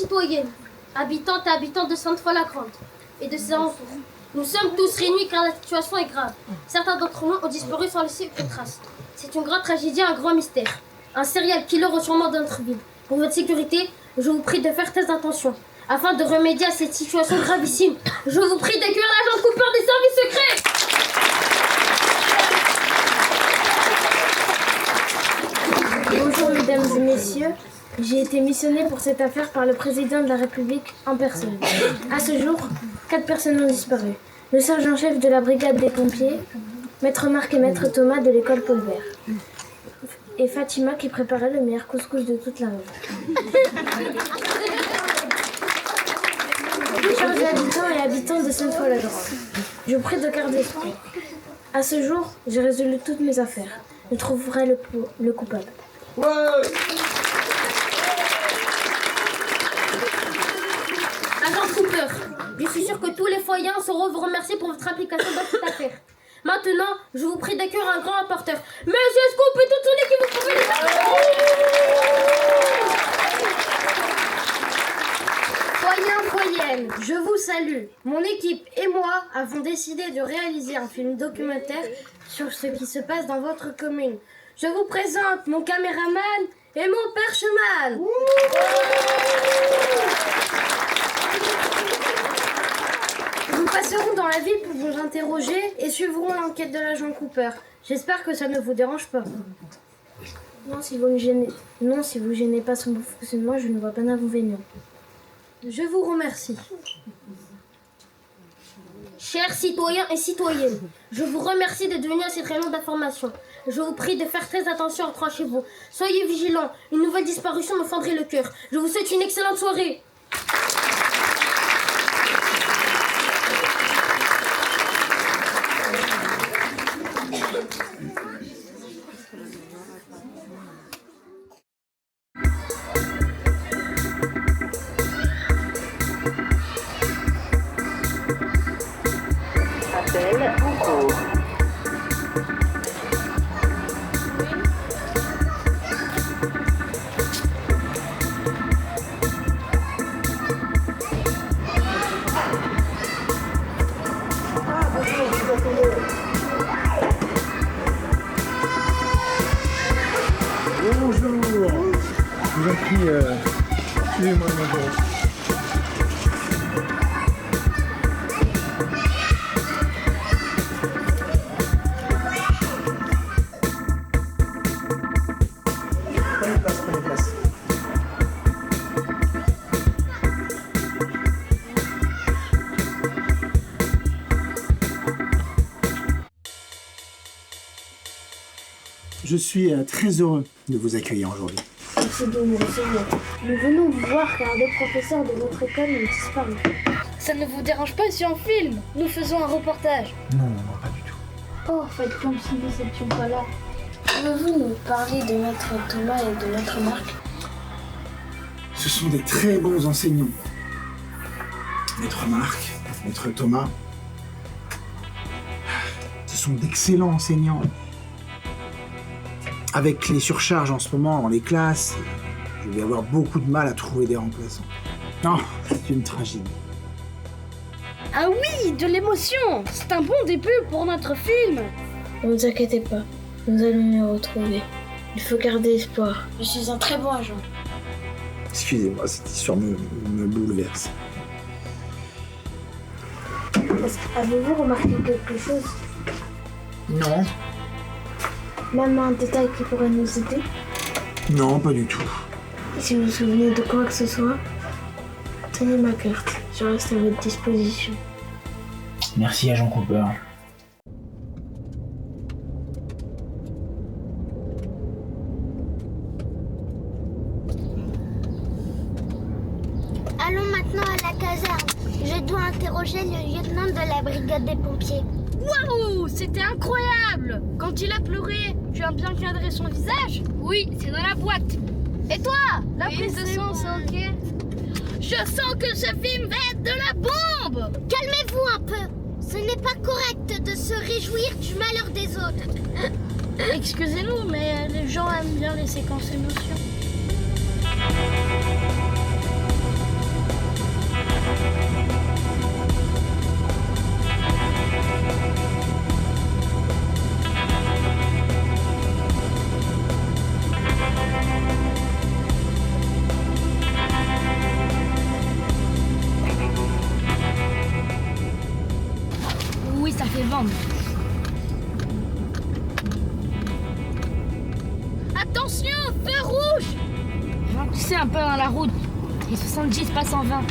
citoyennes, habitantes et habitants de Sainte-Foy-la-Grande et de ses alentours, nous sommes tous réunis car la situation est grave. Certains d'entre nous ont disparu sans laisser aucune trace. C'est une grande tragédie, un grand mystère. Un serial killer au sûrement dans notre ville. Pour votre sécurité, je vous prie de faire très attention. Afin de remédier à cette situation gravissime, je vous prie d'accueillir l'agent Cooper des services secrets. Bonjour mesdames et messieurs, j'ai été missionné pour cette affaire par le président de la République en personne. À ce jour, 4 personnes ont disparu. Le sergent-chef de la brigade des pompiers, maître Marc et maître Thomas de l'école Paul Bert, et Fatima qui préparait le meilleur couscous de toute la rue. Chers habitants et habitantes de Sainte-Foy-la-Grande, je vous prie de garder espoir. À ce jour, j'ai résolu toutes mes affaires. Je trouverai le coupable. Ouais. Agent Cooper, je suis sûr que tous les foyers sauront vous remercier pour votre implication dans cette affaire. Maintenant, je vous prie d'accueillir un grand rapporteur. Monsieur Scoop et toute son équipe, vous pouvez les Foyennes, je vous salue. Mon équipe et moi avons décidé de réaliser un film documentaire sur ce qui se passe dans votre commune. Je vous présente mon caméraman et mon percheman. Nous passerons dans la ville pour vous interroger et suivrons l'enquête de l'agent Cooper. J'espère que ça ne vous dérange pas. Non, si vous ne gênez pas son bon fonctionnement, je ne vois pas d'inconvénient. Je vous remercie. Chers citoyens et citoyennes, je vous remercie d'être venus à cette réunion d'information. Je vous prie de faire très attention en rentrant chez vous. Soyez vigilants, une nouvelle disparition me fendrait le cœur. Je vous souhaite une excellente soirée. Appel en cours. Bonjour. Je vous en prie, suivez-moi mon bureau. Prenez place, prenez place. Je suis très heureux de vous accueillir aujourd'hui. Merci de nous recevoir. Nous venons vous voir car 2 professeurs de votre école ont disparu. Ça ne vous dérange pas si on filme? Nous faisons un reportage. Non, non, pas du tout. Oh, faites comme si nous n'étions pas là. Pouvez-vous nous parler de maître Thomas et de maître Marc? Ce sont des très bons enseignants. Maître Marc, maître Thomas. Ce sont d'excellents enseignants. Avec les surcharges en ce moment dans les classes, je vais avoir beaucoup de mal à trouver des remplaçants. Non, c'est une tragédie. Ah oui, de l'émotion. C'est un bon début pour notre film. Ne vous inquiétez pas, nous allons les retrouver. Il faut garder espoir. Je suis un très bon agent. Excusez-moi, cette histoire me bouleverse. Avez-vous remarqué quelque chose? Non, Même un détail qui pourrait nous aider? non, pas du tout. Et si vous vous souvenez de quoi que ce soit, tenez ma carte. Je reste à votre disposition. Merci, agent Cooper. Allons maintenant à la caserne. Je dois interroger le lieutenant de la brigade des pompiers. Waouh, c'était incroyable! Quand il a pleuré, tu as bien cadré son visage? Oui, c'est dans la boîte. Et toi? La prise de sang, c'est ok? Je sens que ce film va être de la bombe! Calmez-vous un peu. Ce n'est pas correct de se réjouir du malheur des autres. Excusez-nous, mais les gens aiment bien les séquences émotions. ça fait vendre. Attention, feu rouge! Ralentissez un peu dans la route. Et 70 passe en 20.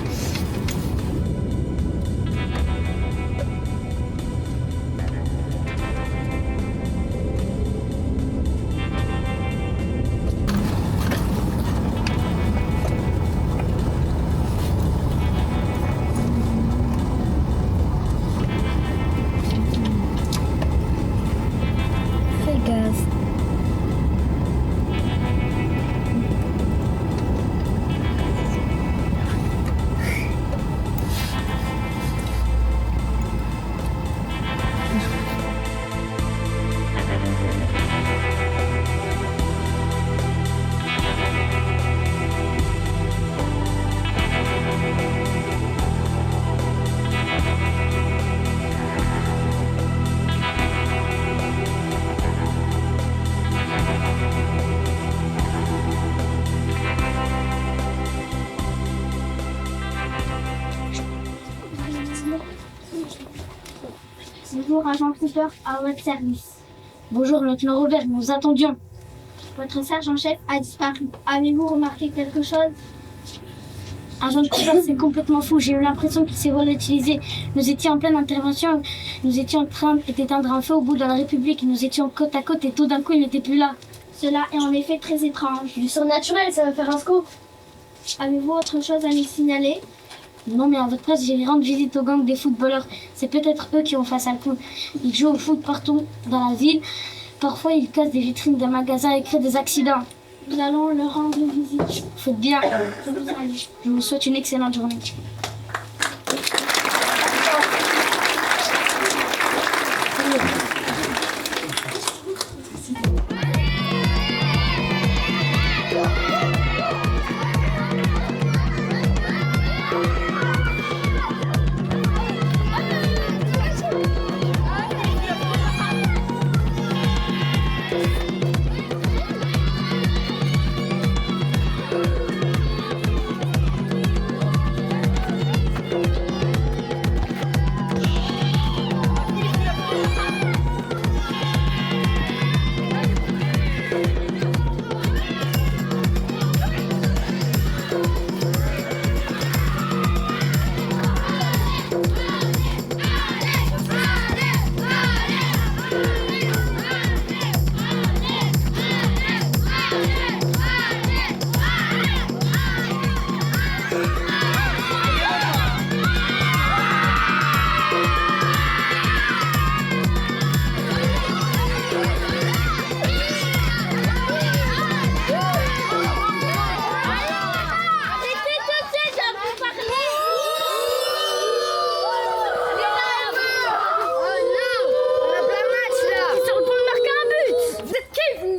Fais gaz. Bonjour, agent Cooper, à votre service. Bonjour, lieutenant Robert, nous vous attendions. Votre sergent-chef a disparu. Avez-vous remarqué quelque chose? Agent Cooper, c'est complètement fou. J'ai eu l'impression qu'il s'est volatilisé. Nous étions en pleine intervention. Nous étions en train d'éteindre un feu au bout de la République. Nous étions côte à côte et tout d'un coup, il n'était plus là. Cela est en effet très étrange. Du surnaturel, ça va faire un scoop. Avez-vous autre chose à nous signaler? Non, mais à votre place, j'irai rendre visite au gang des footballeurs. C'est peut-être eux qui ont fait ça le coup. Ils jouent au foot partout dans la ville. Parfois, ils cassent des vitrines des magasins et créent des accidents. Nous allons leur rendre visite. Faites bien. Je vous salue. Je vous souhaite une excellente journée.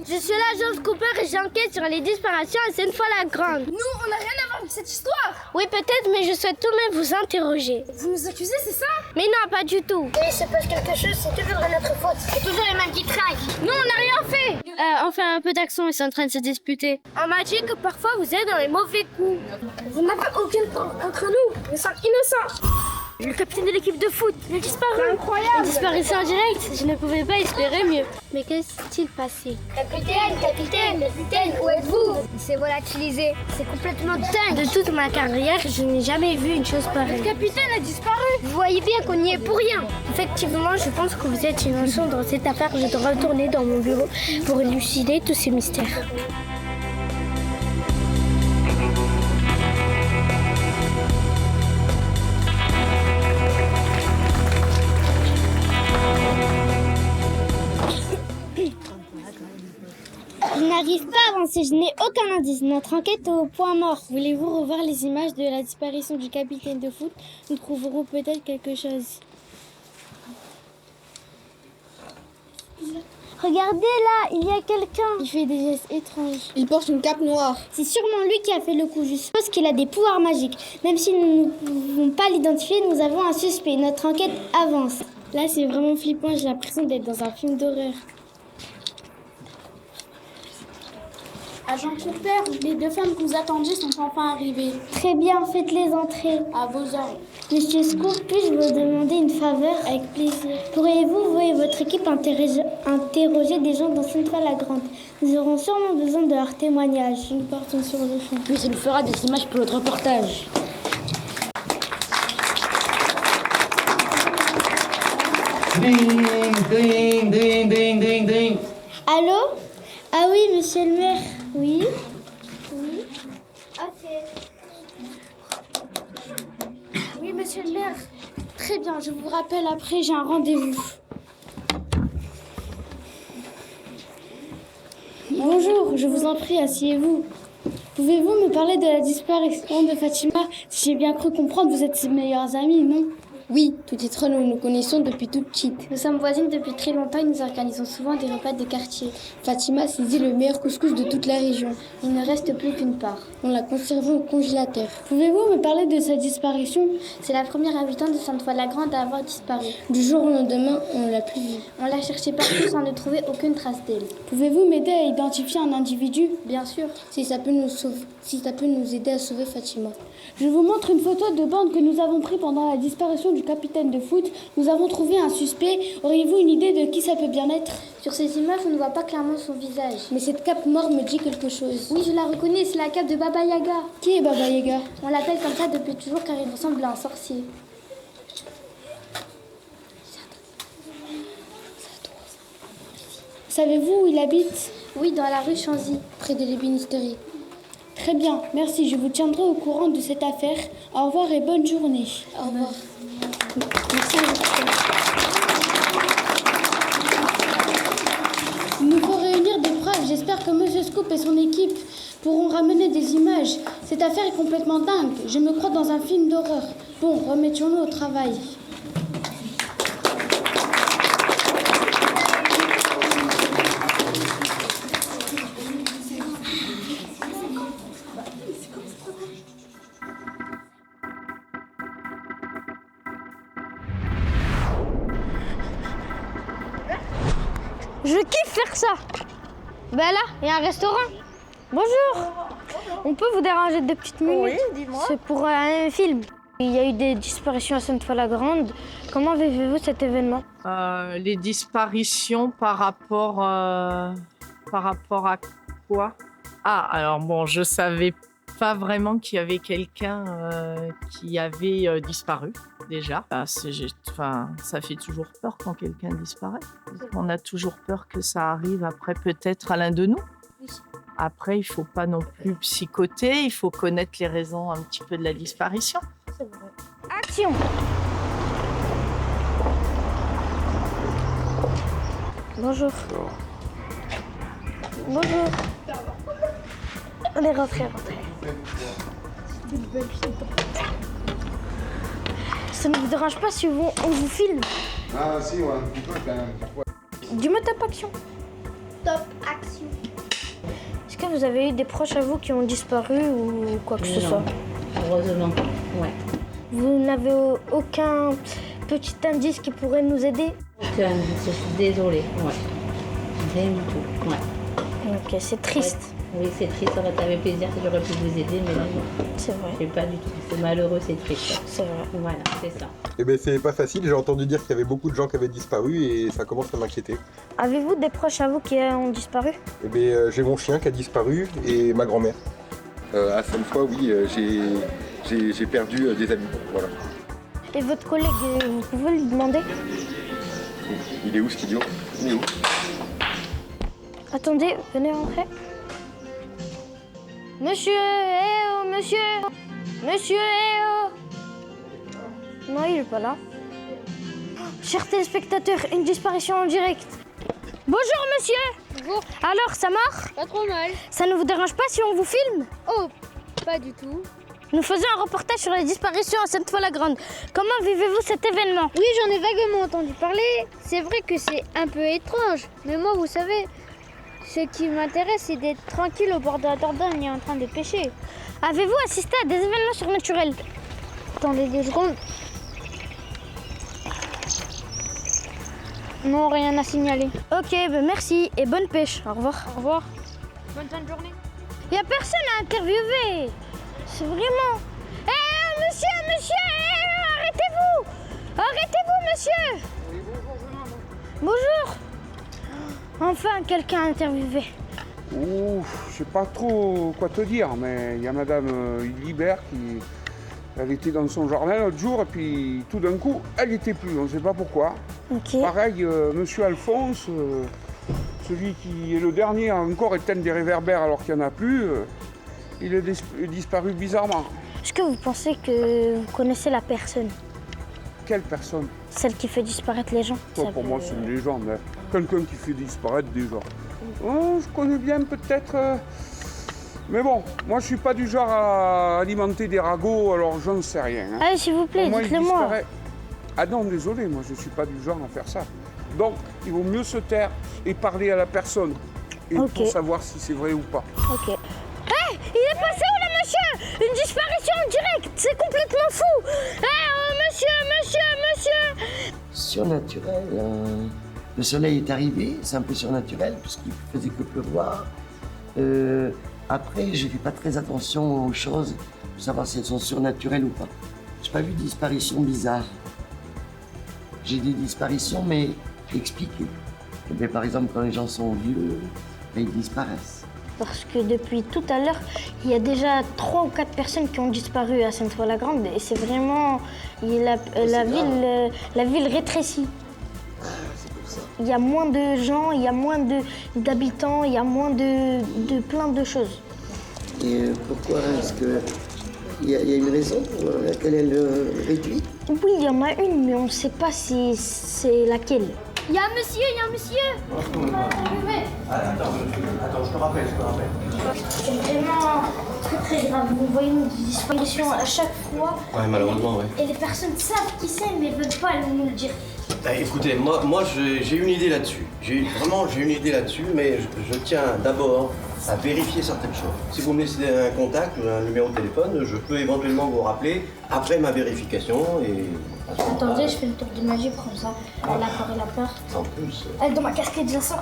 Je suis l'agence Cooper et j'enquête sur les disparitions à Sainte-Foy-la-Grande. Nous, on n'a rien à voir avec cette histoire. Oui, peut-être, mais je souhaite tout de même vous interroger. Vous nous accusez, c'est ça? Mais non, pas du tout. Et il se passe quelque chose, c'est toujours de notre faute. C'est toujours les mêmes qui traquent. Non, on n'a rien fait. On fait un peu d'action, ils sont en train de se disputer. On m'a dit que parfois vous êtes dans les mauvais coups. Vous n'avez aucun temps contre nous. Nous sommes innocents. Le capitaine de l'équipe de foot, il a disparu. C'est incroyable. Il disparaissait en direct. Je ne pouvais pas espérer mieux. Mais qu'est-ce qui s'est passé? Capitaine, où êtes-vous? Il s'est volatilisé. C'est complètement dingue. De toute ma carrière, je n'ai jamais vu une chose pareille. Le capitaine a disparu. Vous voyez bien qu'on n'y est pour rien. Effectivement, je pense que vous êtes innocent dans cette affaire. Je dois retourner dans mon bureau pour élucider tous ces mystères. Je n'arrive pas à avancer, je n'ai aucun indice. Notre enquête est au point mort. Voulez-vous revoir les images de la disparition du capitaine de foot? Nous trouverons peut-être quelque chose. Regardez là, il y a quelqu'un. Il fait des gestes étranges. Il porte une cape noire. C'est sûrement lui qui a fait le coup. Je suppose qu'il a des pouvoirs magiques. Même si nous ne pouvons pas l'identifier, nous avons un suspect. Notre enquête avance. Là, c'est vraiment flippant. J'ai l'impression d'être dans un film d'horreur. Agent Cooper, les 2 femmes que vous attendiez sont enfin arrivées. Très bien, faites-les entrer. À vos ordres. Monsieur Scoop, puis-je vous demander une faveur? Avec plaisir. Pourriez-vous, vous et votre équipe, interroger des gens dans Sainte-Foy-la-Grande? Nous aurons sûrement besoin de leurs témoignages. Nous partons sur le champ. Puis ça nous fera des images pour notre reportage. Ding, ding, ding, ding, ding, ding. Allô? Ah oui, monsieur le maire. Oui? Oui? Ok. Oui, monsieur le maire. Très bien, je vous rappelle après, j'ai un rendez-vous. Bonjour, je vous en prie, asseyez-vous. Pouvez-vous me parler de la disparition de Fatima? Si j'ai bien cru comprendre, vous êtes ses meilleures amies, non? Oui, toutes les 3 nous nous connaissons depuis toute petite. Nous sommes voisines depuis très longtemps et nous organisons souvent des repas de quartier. Fatima saisit le meilleur couscous de toute la région. Il ne reste plus qu'une part. On l'a conservé au congélateur. Pouvez-vous me parler de sa disparition? C'est la première habitante de Sainte-Foy-la-Grande à avoir disparu. Du jour au lendemain, on ne l'a plus vue. On l'a cherchée partout sans ne trouver aucune trace d'elle. Pouvez-vous m'aider à identifier un individu? Bien sûr. Si ça peut nous aider à sauver Fatima. Je vous montre une photo de bande que nous avons prise pendant la disparition du capitaine de foot. Nous avons trouvé un suspect. Auriez-vous une idée de qui ça peut bien être? Sur ces images, on ne voit pas clairement son visage. Mais cette cape noire me dit quelque chose. Oui, je la reconnais, c'est la cape de Baba Yaga. Qui est Baba Yaga? On l'appelle comme ça depuis toujours car il ressemble à un sorcier. Savez-vous où il habite? Oui, dans la rue Chanzy. Près de l'ébénisterie. Très bien, merci. Je vous tiendrai au courant de cette affaire. Au revoir et bonne journée. Au revoir. Merci. Il nous faut réunir des preuves. J'espère que M. Scoop et son équipe pourront ramener des images. Cette affaire est complètement dingue. Je me crois dans un film d'horreur. Bon, remettions-nous au travail. Je kiffe faire ça. Ben là, il y a un restaurant. Bonjour. On peut vous déranger 2 petites minutes? Oui, dis-moi. C'est pour un film. Il y a eu des disparitions à Sainte-Foy-la-Grande. Comment vivez-vous cet événement? Les disparitions par rapport à quoi? Ah, alors bon, je savais pas vraiment qu'il y avait quelqu'un qui avait disparu déjà. Ça fait toujours peur quand quelqu'un disparaît. On a toujours peur que ça arrive après peut-être à l'un de nous. Après, il faut pas non plus psychoter, il faut connaître les raisons un petit peu de la disparition. C'est vrai. Action! Bonjour. Bonjour. Allez, rentrez. Ça ne vous dérange pas si on vous filme? Ah si, ouais, un petit peu quand même. Pourquoi? Dis-moi top action. Top action. Est-ce que vous avez eu des proches à vous qui ont disparu ou quoi que ce soit? Heureusement, ouais. Vous n'avez aucun petit indice qui pourrait nous aider? Aucun, je suis désolée, ouais. Rien du tout, ouais. Ok, c'est triste. Ouais. Oui, c'est triste, ça aurait été avec plaisir si j'aurais pu vous aider, mais là, non. C'est vrai. Je sais pas du tout, c'est malheureux, c'est triste. C'est vrai. Voilà, c'est ça. Eh ben c'est pas facile, j'ai entendu dire qu'il y avait beaucoup de gens qui avaient disparu et ça commence à m'inquiéter. Avez-vous des proches à vous qui ont disparu? Eh ben j'ai mon chien qui a disparu et ma grand-mère. À Sainte-Foy, oui, j'ai perdu des amis, voilà. Et votre collègue, vous pouvez lui demander? Il est où ce idiot? Il est où? Attendez, venez rentrer. Monsieur, eh oh, monsieur! Monsieur, eh oh! Non, il est pas là. Chers téléspectateurs, une disparition en direct. Bonjour, monsieur! Bonjour. Alors, ça marche? Pas trop mal. Ça ne vous dérange pas si on vous filme? Oh, pas du tout. Nous faisons un reportage sur les disparitions à Sainte-Foy-la-Grande. Comment vivez-vous cet événement? Oui, j'en ai vaguement entendu parler. C'est vrai que c'est un peu étrange. Mais moi, vous savez, ce qui m'intéresse, c'est d'être tranquille au bord de la Dordogne et en train de pêcher. Avez-vous assisté à des événements surnaturels? Attendez 2 secondes. Non, rien à signaler. Ok, ben merci et bonne pêche. Au revoir. Au revoir. Bonne fin de journée. Il n'y a personne à interviewer. C'est vraiment... monsieur, arrêtez-vous. Arrêtez-vous, monsieur. Bonjour. Enfin, quelqu'un à interviewer. Ouf, je sais pas trop quoi te dire, mais il y a madame Hilibert qui... Elle était dans son jardin l'autre jour et puis tout d'un coup, elle n'y était plus, on ne sait pas pourquoi. Ok. Pareil, monsieur Alphonse, celui qui est le dernier à encore éteindre des réverbères alors qu'il n'y en a plus, il est disparu bizarrement. Est-ce que vous pensez que vous connaissez la personne? Quelle personne? Celle qui fait disparaître les gens. Toi, pour moi, c'est une légende. Hein. Quelqu'un qui fait disparaître des gens. Oh, je connais bien peut-être... Mais bon, moi je suis pas du genre à alimenter des ragots, alors j'en sais rien. Hein. Allez, s'il vous plaît, dites-le-moi. Ah non, désolé, moi je suis pas du genre à faire ça. Donc, il vaut mieux se taire et parler à la personne. Et pour savoir si c'est vrai ou pas. Ok. Hé, il est passé où là, monsieur? Une disparition en direct, c'est complètement fou. Monsieur. Surnaturel. Le soleil est arrivé, c'est un peu surnaturel, puisqu'il faisait que pleuvoir. Après, je ne fais pas très attention aux choses pour savoir si elles sont surnaturelles ou pas. Je n'ai pas vu de disparition bizarre. J'ai des disparitions, mais expliquées. Mais par exemple, quand les gens sont vieux, ils disparaissent. Parce que depuis tout à l'heure, il y a déjà 3 ou 4 personnes qui ont disparu à Sainte-Foy-la-Grande. Et c'est vraiment... la ville rétrécit. Il y a moins de gens, il y a moins d'habitants, il y a moins de plein de choses. Et pourquoi est-ce que... Il y a une raison pour laquelle elle réduit? Oui, il y en a une, mais on ne sait pas si c'est laquelle. Il y a un monsieur. Attends, je te rappelle. C'est vraiment très grave. Vous voyez une disparition à chaque fois. Ouais, malheureusement, ouais. Et les personnes savent qui c'est, mais ne veulent pas nous le dire. Écoutez, moi j'ai une idée là-dessus. J'ai une idée là-dessus, mais je tiens d'abord à vérifier certaines choses. Si vous me laissez un contact ou un numéro de téléphone, je peux éventuellement vous rappeler après ma vérification et... Attendez, je fais le tour de magie comme ça. Elle apparaît la peur. En plus... Elle est dans ma casquette, je la sens.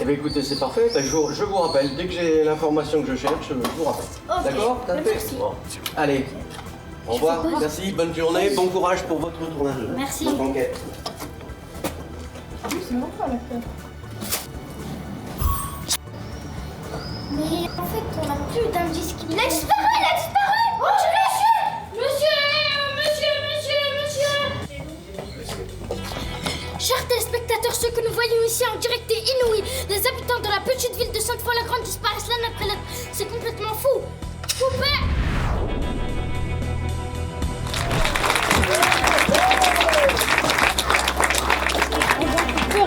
Eh bien écoutez, c'est parfait. Je vous rappelle, dès que j'ai l'information que je cherche, je vous rappelle. Okay. D'accord? Merci. Bon. Allez, au revoir, merci, bonne journée, bon courage pour votre tournage. Merci. Okay. C'est bon quoi la peur. Mais en fait, on n'a plus d'indice qui... Il a disparu. Oh, monsieur. Chers téléspectateurs, ce que nous voyons ici en direct est inouï. Les habitants de la petite ville de Sainte-Foy-la-Grande disparaissent l'un après l'autre. C'est complètement fou. Coupé.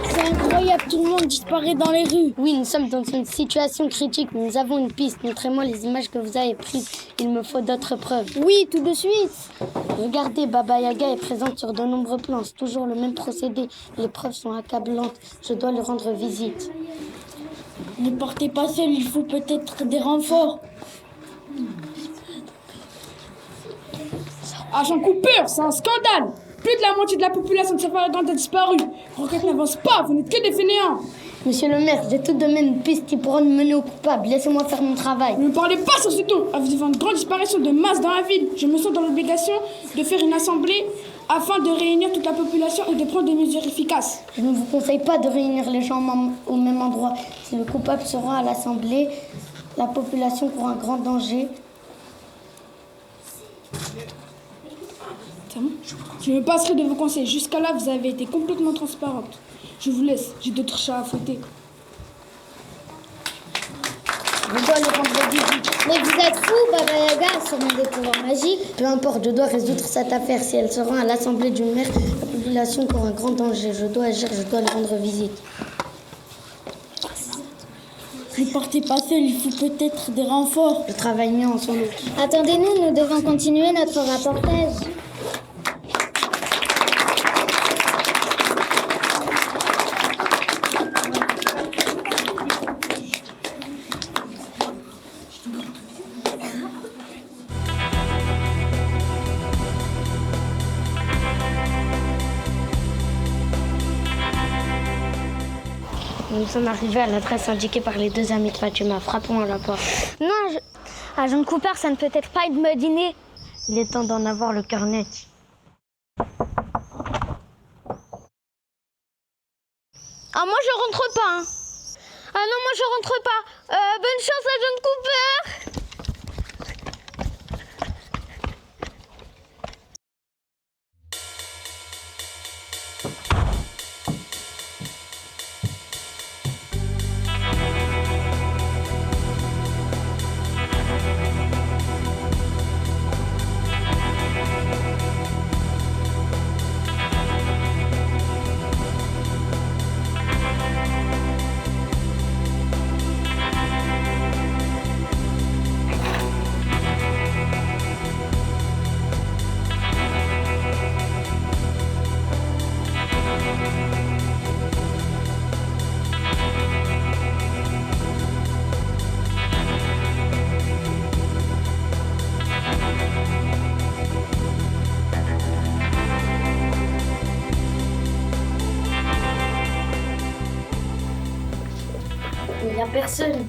C'est incroyable, tout le monde disparaît dans les rues. Oui, nous sommes dans une situation critique. Nous avons une piste. Montrez-moi les images que vous avez prises. Il me faut d'autres preuves. Oui, tout de suite. Regardez, Baba Yaga est présente sur de nombreux plans. C'est toujours le même procédé. Les preuves sont accablantes. Je dois lui rendre visite. Ne partez pas seul, il faut peut-être des renforts. Agent Cooper, c'est un scandale. Plus de la moitié de la population de Sainte-Foy-la-Grande a disparu. L'enquête n'avance pas, vous n'êtes que des fainéants. Monsieur le maire, j'ai tout de même une piste qui pourra nous mener au coupable. Laissez-moi faire mon travail. Ne me parlez pas sur ce ton. À vous devant une grande disparition de masse dans la ville, je me sens dans l'obligation de faire une assemblée afin de réunir toute la population et de prendre des mesures efficaces. Je ne vous conseille pas de réunir les gens au même endroit. Si le coupable se rend à l'assemblée, la population court un grand danger. Je me passerai de vos conseils. Jusqu'à là, vous avez été complètement transparente. Je vous laisse, j'ai d'autres chats à fouetter. Je dois le rendre visite. Mais vous êtes fou, Baba Yaga, sûrement des pouvoirs magiques. Peu importe, je dois résoudre cette affaire. Si elle se rend à l'assemblée du maire, la population court un grand danger. Je dois agir, je dois lui rendre visite. Ne partez pas seul, il faut peut-être des renforts. Je travaille mieux ensemble. Attendez-nous, nous devons continuer notre reportage. Nous sommes arrivés à l'adresse indiquée par les 2 amis de Fatima. Frappons à la porte. Non, agent Cooper, ça ne peut être pas de me dîner. Il est temps d'en avoir le cœur net. Ah, moi je rentre pas. Hein. Ah non, moi je rentre pas. Bonne chance, agent Cooper. Il n'y a personne.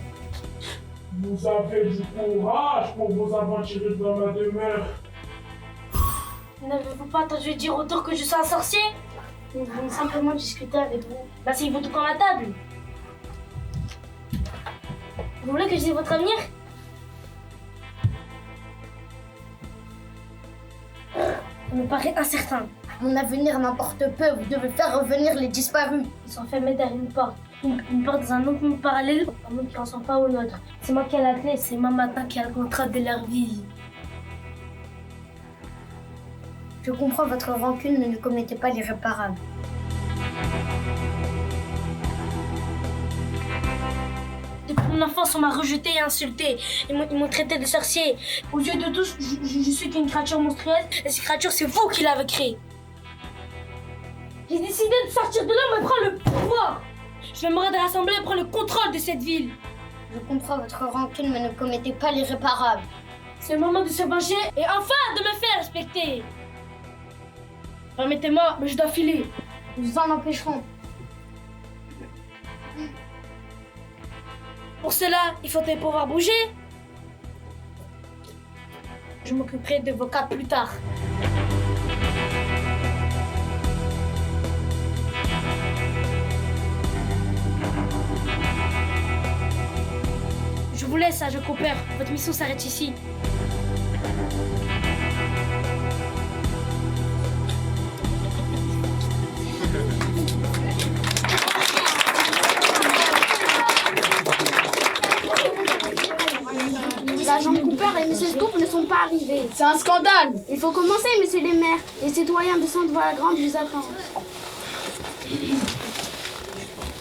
Vous avez du courage pour vous aventurer dans ma demeure. N'avez-vous pas entendu dire autour que je suis un sorcier? Nous voulons simplement discuter avec vous. Asseyez-vous tout à la table. Vous voulez que je dise votre avenir? Ça me paraît incertain. Mon avenir m'importe peu. Vous devez faire revenir les disparus. Ils sont enfermés derrière une porte. Une porte dans un autre monde parallèle, un monde qui ne ressemble pas au nôtre. C'est moi qui ai la clé, c'est moi matin qui a le contrat de leur vie. Je comprends votre rancune, mais ne commettez pas l'irréparable. Depuis mon enfance, on m'a rejeté et insulté. Ils m'ont traité de sorcier. Aux yeux de tous, je suis qu'une créature monstrueuse. Et cette créature, c'est vous qui l'avez créée. J'ai décidé de sortir de là, mais prendre le pouvoir. Je vais me rendre à l'Assemblée et prendre le contrôle de cette ville. Je comprends votre rancune, mais ne commettez pas l'irréparable. C'est le moment de se venger et enfin de me faire respecter. Permettez-moi, mais je dois filer. Nous en empêcherons. Pour cela, il faudrait pouvoir bouger. Je m'occuperai de vos cas plus tard. Je vous laisse, agent Cooper. Votre mission s'arrête ici. L'agent Cooper et Mrs. Scoop ne sont pas arrivés. C'est un scandale. Il faut commencer, messieurs les maires. Les citoyens de Sainte-Foy-la-Grande vous attendent.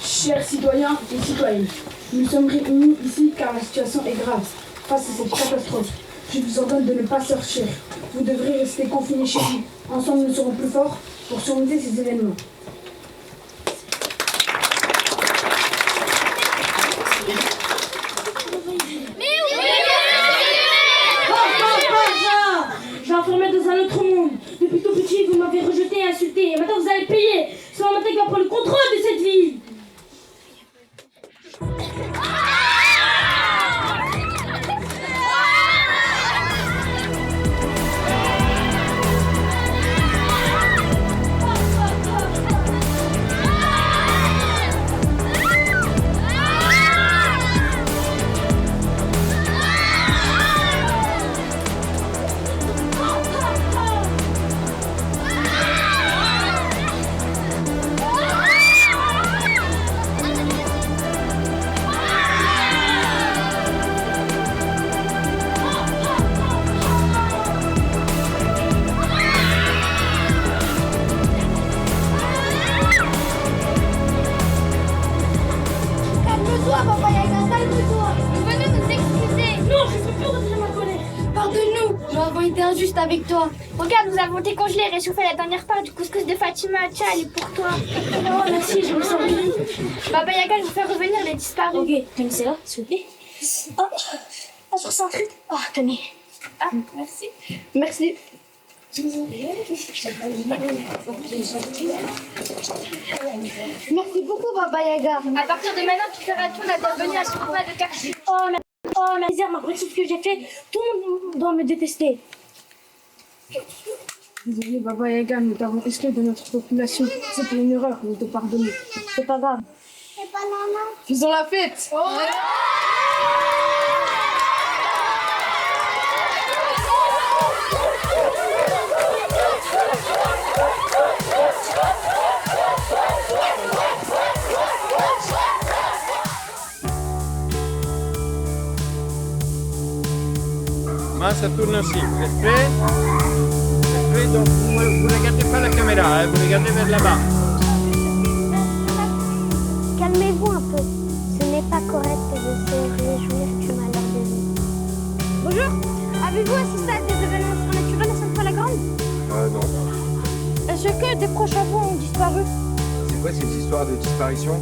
Chers citoyens et citoyennes, nous sommes réunis ici car la situation est grave. Face à cette catastrophe, je vous ordonne de ne pas sortir. Vous devrez rester confinés chez vous. Ensemble, nous serons plus forts pour surmonter ces événements. J'ai enfermé dans un autre monde. Depuis tout petit, vous m'avez rejeté et insulté. Et maintenant, vous allez payer. C'est moi maintenant qui va prendre le contrôle de cette ville. Calme-toi, Papa Yaga, calme-toi. Venez nous excuser. Non, je ne peux plus retirer ma colère. Pardonne-nous, nous avons été injustes avec toi. Regarde, nous avons décongelé et réchauffé la dernière part du couscous de Fatima. Tiens, elle est pour toi. Oh, merci, je me sens bien. Baba Yaga, je vous fais revenir les disparus. Ok, tenez là, s'il vous plaît. Oh, je ressens un truc. Oh, tenez. Ah, merci. Merci. Merci beaucoup, Baba Yaga. À partir de maintenant, tu feras tout la bienvenue à ce repas de quartier. Oh, la misère, malgré tout ce que j'ai fait, tout le monde doit me détester. Désolé, Baba Yaga, nous t'avons exclu de notre population. C'était une erreur, nous te pardonnons. C'est pas grave. Faisons la fête. Ça tourne aussi. Vous êtes prêts? Vous êtes prêts? Donc vous ne regardez pas la caméra, hein, vous regardez vers là-bas. Calmez-vous un peu. Ce n'est pas correct de se réjouir du malheur des autres. Bonjour. Avez-vous assisté à des événements surnaturels à Sainte-Foy-la-Grande? Non. Est-ce que des proches à vous ont disparu? C'est quoi ces histoires de disparition?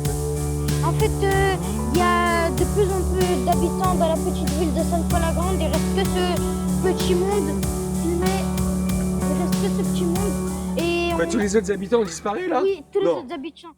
En fait, il y a de plus en plus d'habitants dans la petite ville de Sainte-Foy-la-Grande. Il reste que ce petit monde. Il reste que ce petit monde. Et Quoi, tous les autres habitants ont disparu là? oui, tous les autres habitants.